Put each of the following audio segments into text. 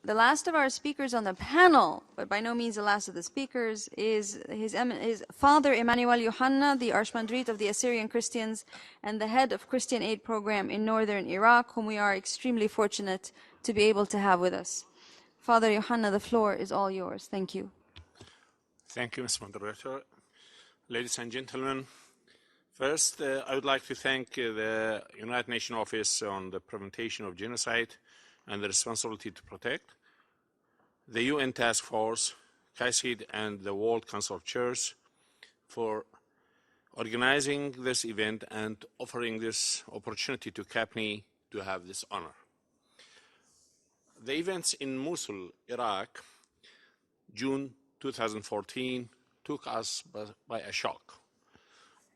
the last of our speakers on the panel, but by no means the last of the speakers, is his Father Emmanuel Yohanna, the Archmandrite of the Assyrian Christians and the head of Christian Aid Program in northern Iraq, whom we are extremely fortunate to be able to have with us. Father Yohanna, the floor is all yours. Thank you. Thank you, Ms. Moderator. Ladies and gentlemen, first, I would like to thank the United Nations Office on the Prevention of Genocide and the Responsibility to Protect, the UN Task Force, CACID, and the World Council of Churches for organizing this event and offering this opportunity to CAPNI to have this honor. The events in Mosul, Iraq, June 2014, took us by a shock.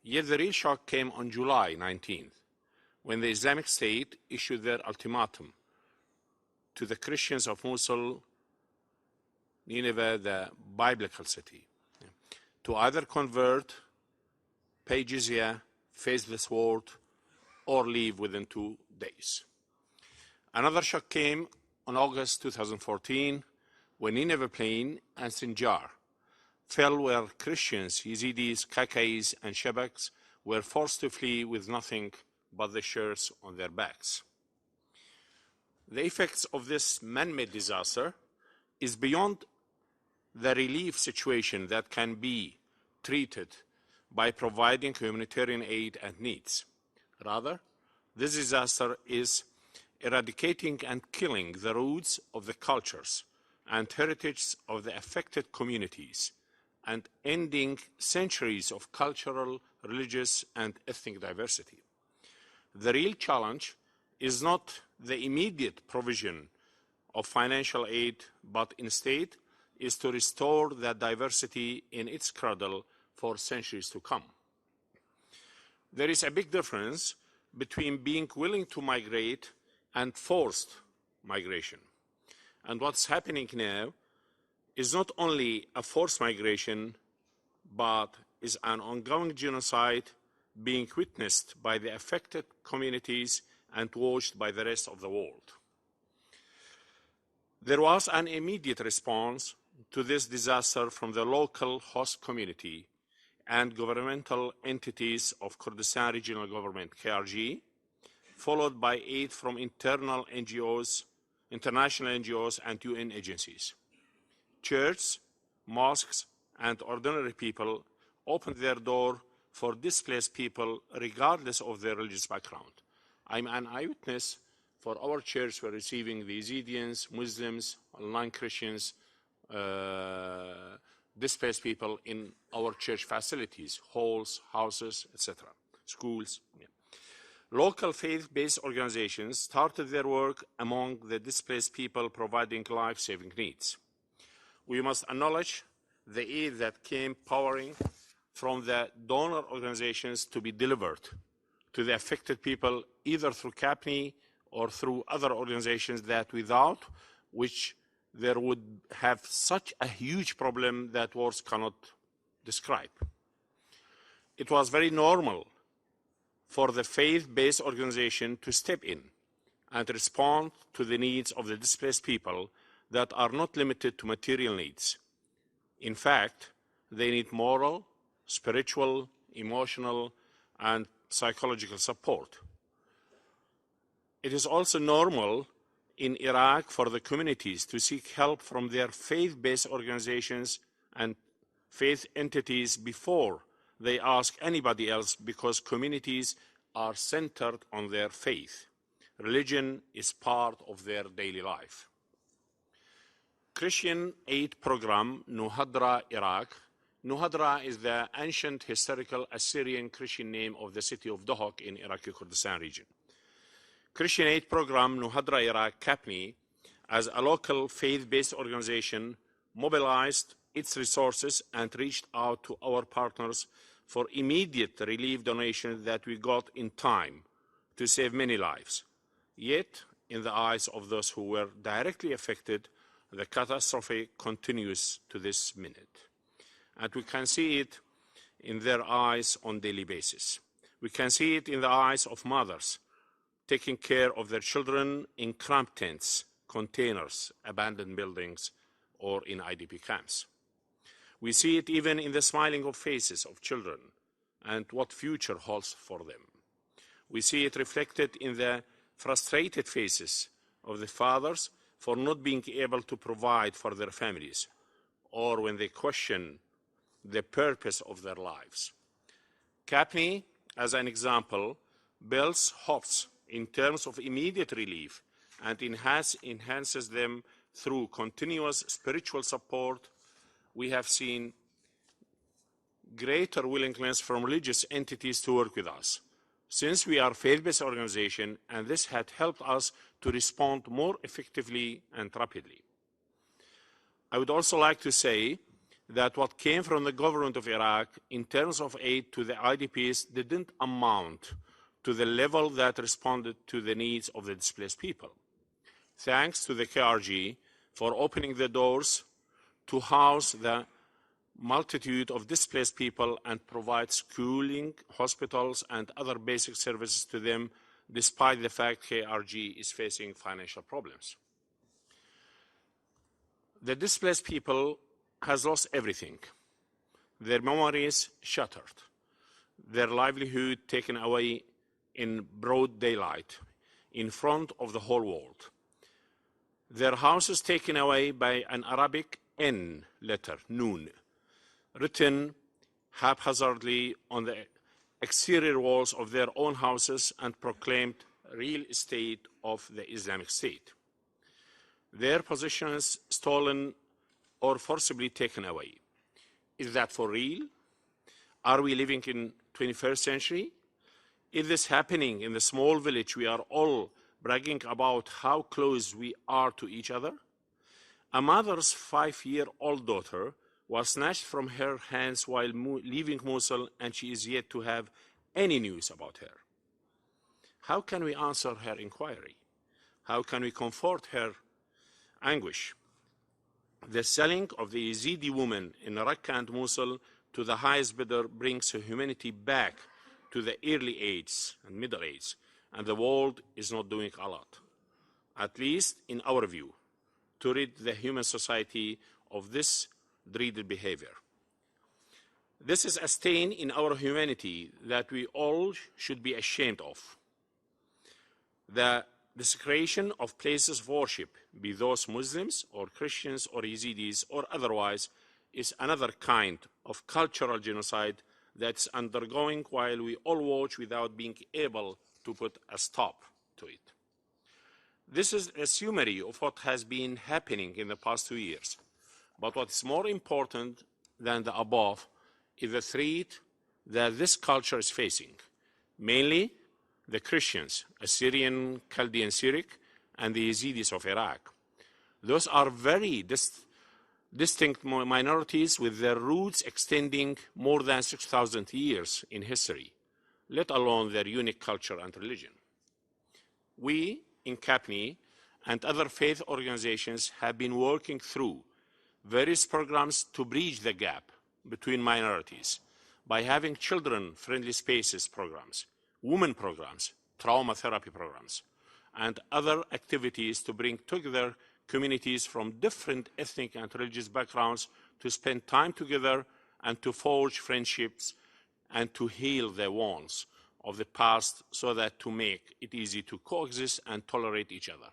Yet the real shock came on July 19th, when the Islamic State issued their ultimatum to the Christians of Mosul, Nineveh, the biblical city, to either convert, pay jizya, face the sword, or leave within 2 days. Another shock came on August 2014, when Nineveh Plain and Sinjar fell where Christians, Yazidis, Kakais, and Shabaks were forced to flee with nothing but the shirts on their backs. The effects of this man-made disaster is beyond the relief situation that can be treated by providing humanitarian aid and needs. Rather, this disaster is eradicating and killing the roots of the cultures and heritage of the affected communities and ending centuries of cultural, religious, and ethnic diversity. The real challenge is not the immediate provision of financial aid, but instead is to restore that diversity in its cradle for centuries to come. There is a big difference between being willing to migrate and forced migration. And what's happening now is not only a forced migration, but is an ongoing genocide being witnessed by the affected communities and watched by the rest of the world. There was an immediate response to this disaster from the local host community and governmental entities of Kurdistan Regional Government, KRG, followed by aid from internal NGOs, international NGOs, and UN agencies. Churches, mosques, and ordinary people opened their door for displaced people regardless of their religious background. I'm an eyewitness for our church. We're receiving the Yazidis, Muslims, non-Christians, displaced people in our church facilities, halls, houses, etc., schools. Yeah. Local faith-based organizations started their work among the displaced people, providing life-saving needs. We must acknowledge the aid that came pouring from the donor organizations to be delivered to the affected people, either through CAPNI or through other organizations that without which there would have such a huge problem that words cannot describe. It was very normal for the faith-based organization to step in and respond to the needs of the displaced people that are not limited to material needs. In fact, they need moral, spiritual, emotional, and psychological support. It is also normal in Iraq for the communities to seek help from their faith-based organizations and faith entities before they ask anybody else, because communities are centered on their faith. Religion is part of their daily life. Christian Aid Program, Nuhadra, Iraq. Nuhadra is the ancient historical Assyrian Christian name of the city of Dohuk in Iraqi Kurdistan region. Christian Aid Program, Nuhadra, Iraq, CAPNI, as a local faith-based organization, mobilized its resources and reached out to our partners for immediate relief donations that we got in time to save many lives. Yet, in the eyes of those who were directly affected, the catastrophe continues to this minute. And we can see it in their eyes on a daily basis. We can see it in the eyes of mothers taking care of their children in cramped tents, containers, abandoned buildings, or in IDP camps. We see it even in the smiling of faces of children and what future holds for them. We see it reflected in the frustrated faces of the fathers for not being able to provide for their families, or when they question the purpose of their lives. CAPNI, as an example, builds hopes in terms of immediate relief and enhances them through continuous spiritual support. We have seen greater willingness from religious entities to work with us, since we are a faith-based organization, and this had helped us to respond more effectively and rapidly. I would also like to say that what came from the government of Iraq in terms of aid to the IDPs didn't amount to the level that responded to the needs of the displaced people. Thanks to the KRG for opening the doors to house the multitude of displaced people and provide schooling, hospitals, and other basic services to them, despite the fact KRG is facing financial problems. The displaced people has lost everything. Their memories shattered, their livelihood taken away in broad daylight, in front of the whole world. Their houses taken away by an Arabic N letter, Noon, written haphazardly on the exterior walls of their own houses and proclaimed real estate of the Islamic State. Their possessions stolen or forcibly taken away. Is that for real? Are we living in 21st century? Is this happening in the small village we are all bragging about how close we are to each other? A mother's 5-year-old daughter was snatched from her hands while leaving Mosul, and she is yet to have any news about her. How can we answer her inquiry? How can we comfort her anguish? The selling of the Yazidi woman in Raqqa and Mosul to the highest bidder brings humanity back to the early age and middle age, and the world is not doing a lot, at least in our view, to rid the human society of this dreaded behavior. This is a stain in our humanity that we all should be ashamed of. The desecration of places of worship, be those Muslims or Christians or Yazidis or otherwise, is another kind of cultural genocide that's undergoing while we all watch without being able to put a stop to it. This is a summary of what has been happening in the past 2 years. But what is more important than the above is the threat that this culture is facing, mainly the Christians, Assyrian, Chaldean, Syriac, and the Yazidis of Iraq. Those are very distinct minorities with their roots extending more than 6,000 years in history, let alone their unique culture and religion. We in CAPNI and other faith organizations have been working through various programs to bridge the gap between minorities by having children-friendly spaces programs, women programs, trauma therapy programs, and other activities to bring together communities from different ethnic and religious backgrounds to spend time together and to forge friendships and to heal the wounds of the past so that to make it easy to coexist and tolerate each other.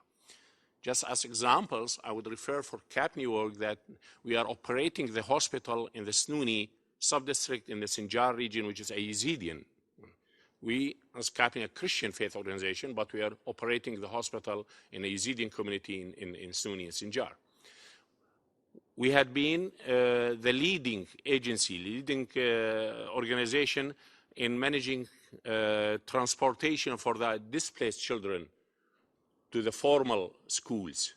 Just as examples, I would refer for CAPNI work that we are operating the hospital in the Snouni sub-district in the Sinjar region, which is a Yazidian. We, as CAPNI, a Christian faith organization, but we are operating the hospital in a Yazidian community in Snouni and Sinjar. We had been the leading agency, leading organization in managing transportation for the displaced children to the formal schools.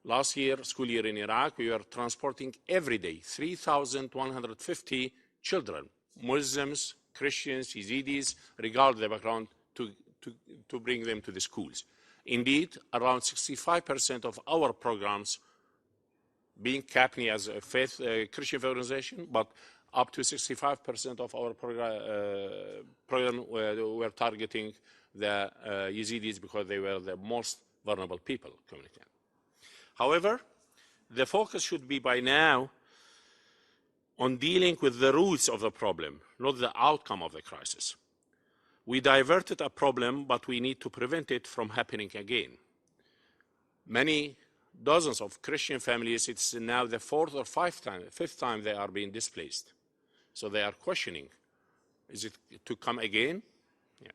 Last year, school year in Iraq, we were transporting every day 3,150 children, Muslims, Christians, Yazidis, regardless of their background, to bring them to the schools. Indeed, around 65% of our programs, being CAPNI as a faith, Christian faith organization, but up to 65% of our program were targeting the Yazidis because they were the most vulnerable people community. However, the focus should be by now on dealing with the roots of the problem, not the outcome of the crisis. We diverted a problem, but we need to prevent it from happening again. Many dozens of Christian families, it's now the fifth time they are being displaced. So they are questioning, is it to come again? Yeah.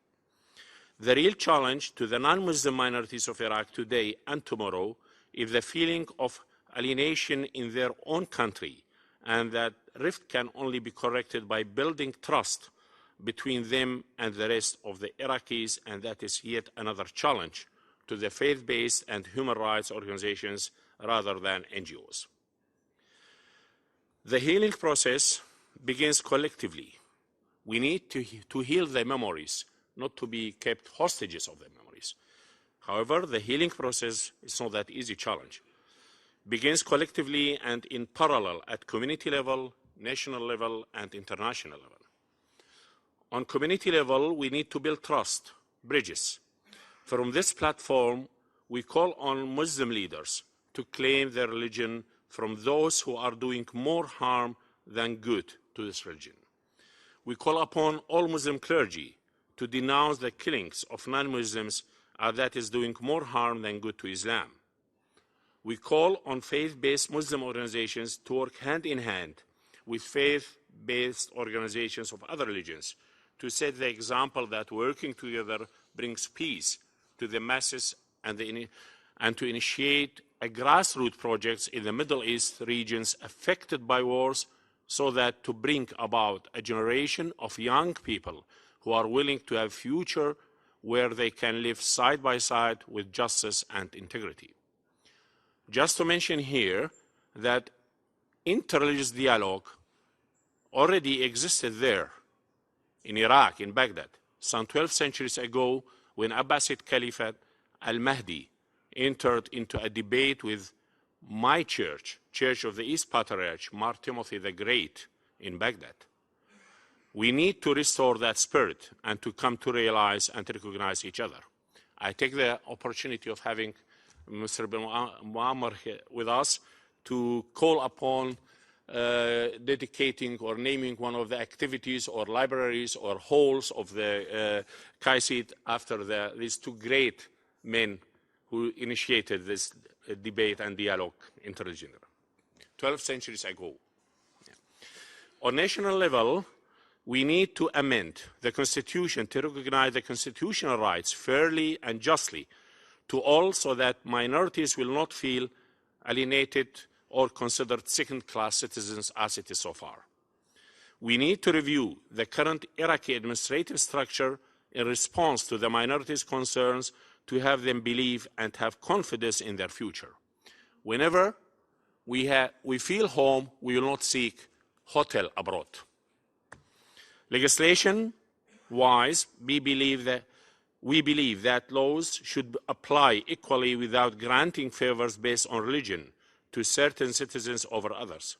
The real challenge to the non-Muslim minorities of Iraq today and tomorrow is the feeling of alienation in their own country, and that rift can only be corrected by building trust between them and the rest of the Iraqis, and that is yet another challenge to the faith-based and human rights organizations rather than NGOs. The healing process begins collectively. We need to heal the memories, not to be kept hostages of the memories. However, the healing process is not that easy challenge. Begins collectively and in parallel at community level, national level, and international level. On community level, we need to build trust, bridges. From this platform, we call on Muslim leaders to claim their religion from those who are doing more harm than good to this religion. We call upon all Muslim clergy to denounce the killings of non-Muslims that is doing more harm than good to Islam. We call on faith-based Muslim organizations to work hand in hand with faith-based organizations of other religions to set the example that working together brings peace to the masses and to initiate a grassroots projects in the Middle East regions affected by wars, so that to bring about a generation of young people who are willing to have a future where they can live side by side with justice and integrity. Just to mention here that interreligious dialogue already existed there in Iraq, in Baghdad, some 12 centuries ago, when Abbasid Caliphate al-Mahdi entered into a debate with my church, Church of the East Patriarch, Mark Timothy the Great in Baghdad. We need to restore that spirit and to come to realize and recognize each other. I take the opportunity of having Mr. bin Muammar with us to call upon dedicating or naming one of the activities or libraries or halls of the Qaisid after these two great men who initiated this debate and dialogue interreligious 12 centuries ago. Yeah. On national level, we need to amend the Constitution to recognize the constitutional rights fairly and justly to all, so that minorities will not feel alienated or considered second-class citizens as it is so far. We need to review the current Iraqi administrative structure in response to the minorities' concerns to have them believe and have confidence in their future. Whenever we feel home, we will not seek hotel abroad. Legislation-wise, we believe that laws should apply equally without granting favors based on religion to certain citizens over others.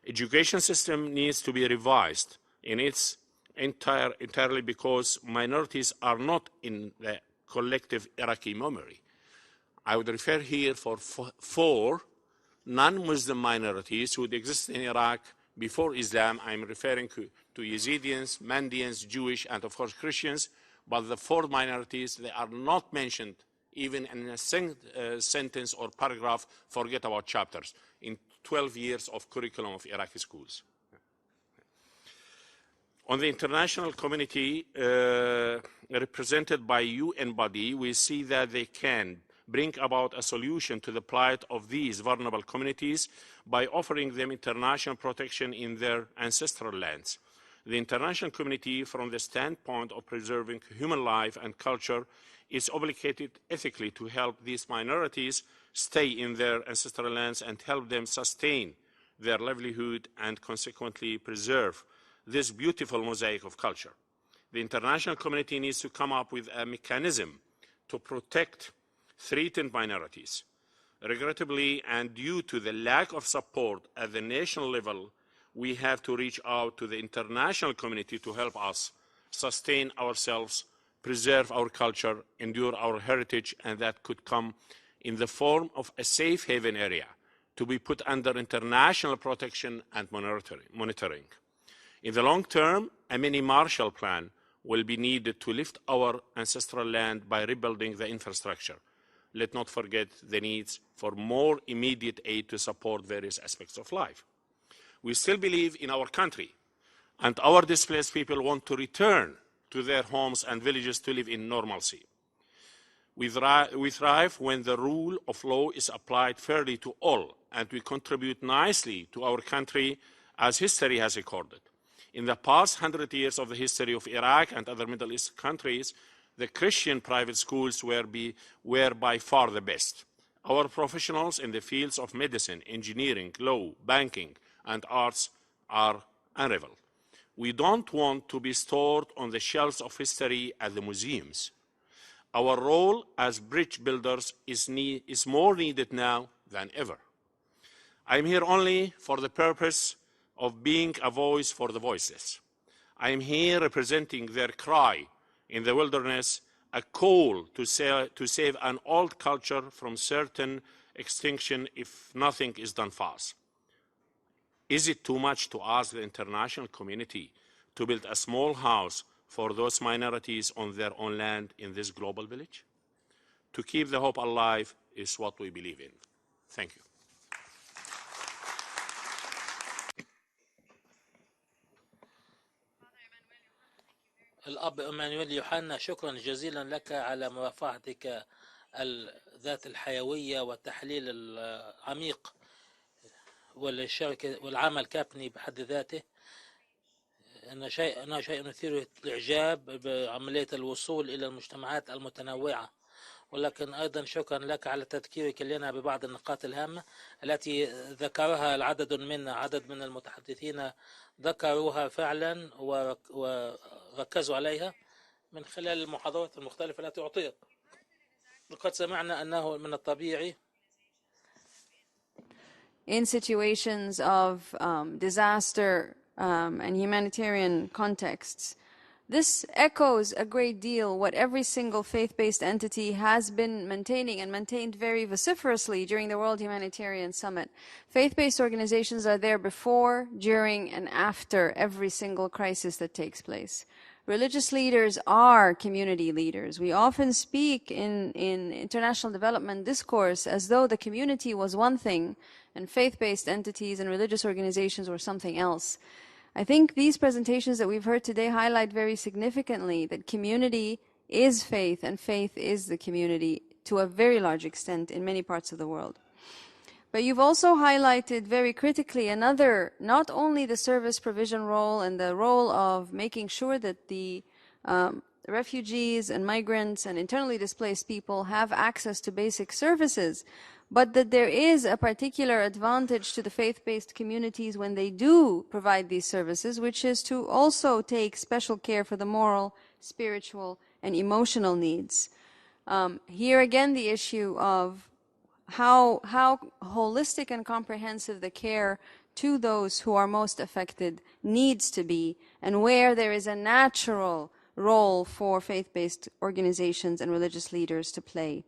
Education system needs to be revised in its entirely because minorities are not in the collective Iraqi memory. I would refer here for four non-Muslim minorities who would exist in Iraq before Islam. I'm referring to Yazidis, Mandians, Jewish, and of course Christians. But the four minorities, they are not mentioned even in a sentence or paragraph, forget about chapters, in 12 years of curriculum of Iraqi schools. On the international community represented by UN body, we see that they can bring about a solution to the plight of these vulnerable communities by offering them international protection in their ancestral lands. The international community, from the standpoint of preserving human life and culture, is obligated ethically to help these minorities stay in their ancestral lands and help them sustain their livelihood and consequently preserve this beautiful mosaic of culture. The international community needs to come up with a mechanism to protect threatened minorities. Regrettably, and due to the lack of support at the national level, we have to reach out to the international community to help us sustain ourselves preserve our culture, endure our heritage, and that could come in the form of a safe haven area to be put under international protection and monitoring. In the long term, a mini Marshall Plan will be needed to lift our ancestral land by rebuilding the infrastructure. Let's not forget the needs for more immediate aid to support various aspects of life. We still believe in our country, and our displaced people want to return to their homes and villages to live in normalcy. We thrive when the rule of law is applied fairly to all, and we contribute nicely to our country as history has recorded. In the past 100 years of the history of Iraq and other Middle East countries, the Christian private schools were by far the best. Our professionals in the fields of medicine, engineering, law, banking, and arts are unrivaled. We don't want to be stored on the shelves of history at the museums. Our role as bridge builders is more needed now than ever. I'm here only for the purpose of being a voice for the voiceless. I am here representing their cry in the wilderness, a call to save an old culture from certain extinction if nothing is done fast. Is it too much to ask the international community to build a small house for those minorities on their own land in this global village? To keep the hope alive is what we believe in. Thank you. الأب إمانويل يوحنا، شكرا جزيلا لك على مرافعتك ذات الحيوية والتحليل العميق والشركة والعمل كابني بحد ذاته. أنه شيء يثير الإعجاب بعملية الوصول إلى المجتمعات المتنوعة، ولكن أيضا شكرا لك على تذكيرك لنا ببعض النقاط الهامة التي ذكرها عدد من المتحدثين ذكروها فعلا وركزوا عليها من خلال المحاضرات المختلفة التي أعطيت. لقد سمعنا أنه من الطبيعي in situations of disaster and humanitarian contexts. This echoes a great deal what every single faith-based entity has been maintaining and maintained very vociferously during the World Humanitarian Summit. Faith-based organizations are there before, during, and after every single crisis that takes place. Religious leaders are community leaders. We often speak in international development discourse as though the community was one thing and faith-based entities and religious organizations were something else. I think these presentations that we've heard today highlight very significantly that community is faith and faith is the community to a very large extent in many parts of the world. But you've also highlighted very critically another, not only the service provision role and the role of making sure that the refugees and migrants and internally displaced people have access to basic services, but that there is a particular advantage to the faith-based communities when they do provide these services, which is to also take special care for the moral, spiritual, and emotional needs. Here again, the issue of how holistic and comprehensive the care to those who are most affected needs to be, and where there is a natural role for faith-based organizations and religious leaders to play.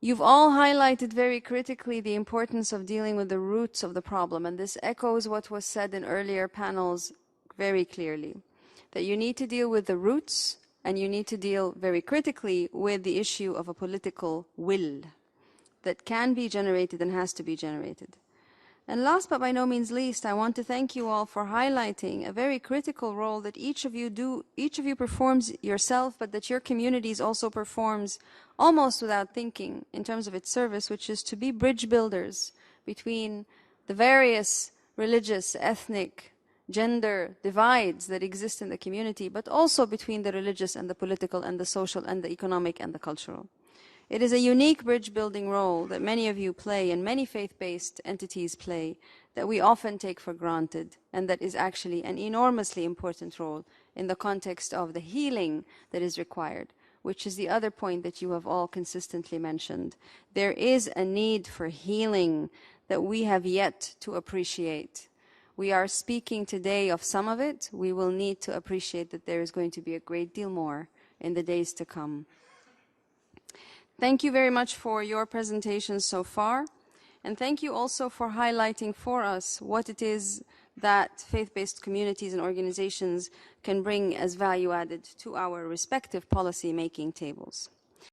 You've all highlighted very critically the importance of dealing with the roots of the problem, and this echoes what was said in earlier panels very clearly, that you need to deal with the roots and you need to deal very critically with the issue of a political will that can be generated and has to be generated. And last but by no means least, I want to thank you all for highlighting a very critical role that each of you performs yourself, but that your communities also performs almost without thinking in terms of its service, which is to be bridge builders between the various religious, ethnic, gender divides that exist in the community, but also between the religious and the political and the social and the economic and the cultural. It is a unique bridge-building role that many of you play and many faith-based entities play that we often take for granted, and that is actually an enormously important role in the context of the healing that is required, which is the other point that you have all consistently mentioned. There is a need for healing that we have yet to appreciate. We are speaking today of some of it. We will need to appreciate that there is going to be a great deal more in the days to come. Thank you very much for your presentations so far. And thank you also for highlighting for us what it is that faith-based communities and organizations can bring as value added to our respective policy-making tables.